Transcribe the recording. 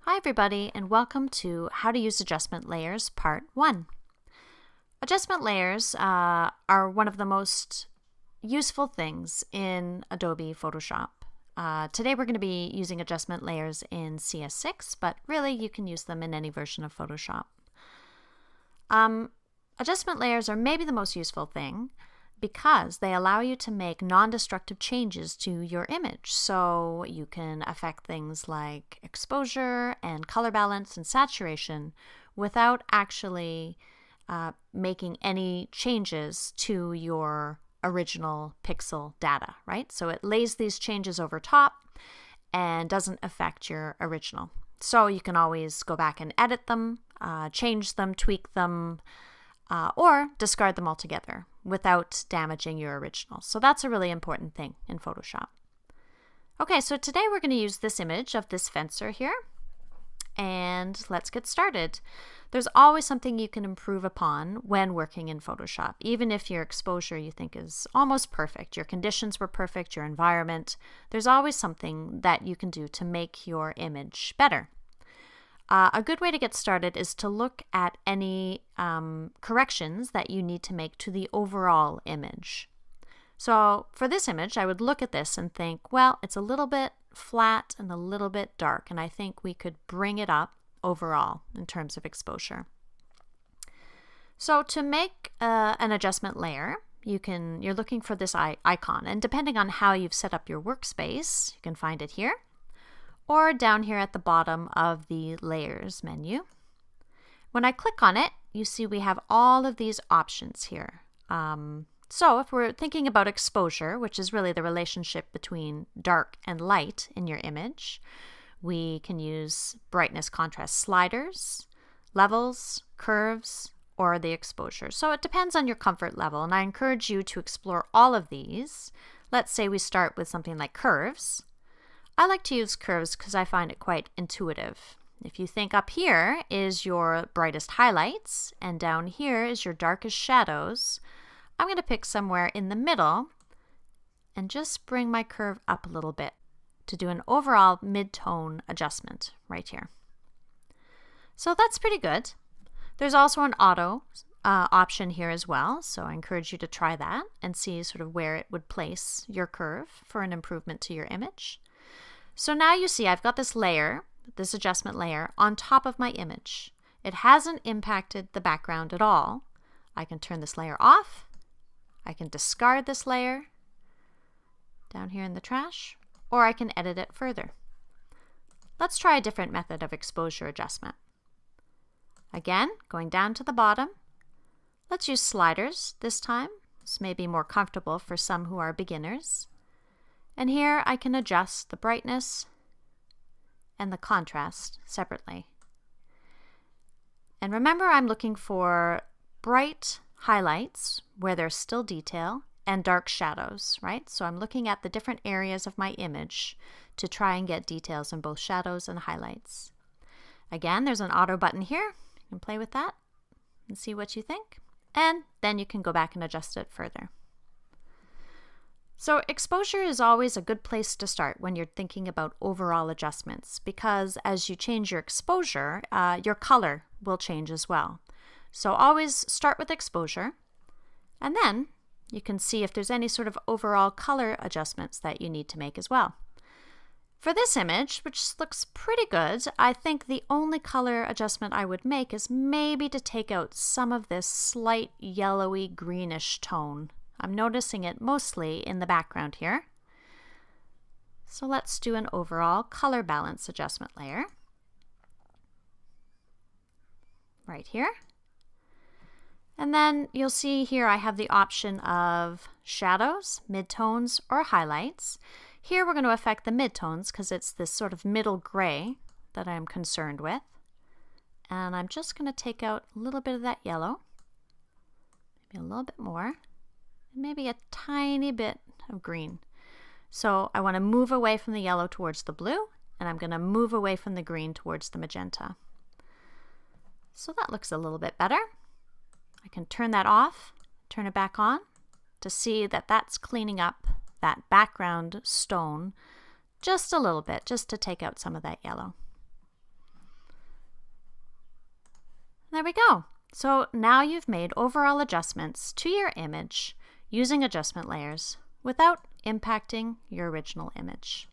Hi everybody, and welcome to How to Use Adjustment Layers Part 1. Adjustment layers are one of the most useful things in Adobe Photoshop. Today we're going to be using adjustment layers in CS6, but really you can use them in any version of Photoshop. Adjustment layers are maybe the most useful thing because they allow you to make non-destructive changes to your image. So you can affect things like exposure and color balance and saturation without actually making any changes to your original pixel data, right? So it lays these changes over top and doesn't affect your original. So you can always go back and edit them, change them, tweak them, or discard them altogether without damaging your original. So that's a really important thing in Photoshop. Okay, so today we're going to use this image of this fencer here, and let's get started. There's always something you can improve upon when working in Photoshop, even if your exposure you think is almost perfect, your conditions were perfect, your environment, there's always something that you can do to make your image better. A good way to get started is to look at any corrections that you need to make to the overall image. So for this image, I would look at this and think, well, it's a little bit flat and a little bit dark, and I think we could bring it up overall in terms of exposure. So to make an adjustment layer, you're looking for this icon, and depending on how you've set up your workspace, you can find it here, or down here at the bottom of the Layers menu. When I click on it, you see we have all of these options here. So if we're thinking about exposure, which is really the relationship between dark and light in your image, we can use brightness contrast sliders, levels, curves, or the exposure. So it depends on your comfort level, and I encourage you to explore all of these. Let's say we start with something like curves. I like to use curves because I find it quite intuitive. If you think up here is your brightest highlights and down here is your darkest shadows, I'm going to pick somewhere in the middle and just bring my curve up a little bit to do an overall mid-tone adjustment right here. So that's pretty good. There's also an auto option here as well, so I encourage you to try that and see sort of where it would place your curve for an improvement to your image. So now you see I've got this layer, this adjustment layer, on top of my image. It hasn't impacted the background at all. I can turn this layer off. I can discard this layer down here in the trash, or I can edit it further. Let's try a different method of exposure adjustment. Again, going down to the bottom, let's use sliders this time. This may be more comfortable for some who are beginners. And here I can adjust the brightness and the contrast separately. And remember, I'm looking for bright highlights where there's still detail and dark shadows, right? So I'm looking at the different areas of my image to try and get details in both shadows and highlights. Again, there's an auto button here. You can play with that and see what you think. And then you can go back and adjust it further. So exposure is always a good place to start when you're thinking about overall adjustments, because as you change your exposure, your color will change as well. So always start with exposure, and then you can see if there's any sort of overall color adjustments that you need to make as well. For this image, which looks pretty good, I think the only color adjustment I would make is maybe to take out some of this slight yellowy greenish tone. I'm noticing it mostly in the background here. So let's do an overall color balance adjustment layer right here. And then you'll see here I have the option of shadows, midtones, or highlights. Here we're going to affect the midtones because it's this sort of middle gray that I'm concerned with. And I'm just going to take out a little bit of that yellow, maybe a little bit more. Maybe a tiny bit of green. So I want to move away from the yellow towards the blue, and I'm going to move away from the green towards the magenta. So that looks a little bit better. I can turn that off, turn it back on to see that that's cleaning up that background stone just a little bit, just to take out some of that yellow. There we go. So now you've made overall adjustments to your image using adjustment layers without impacting your original image.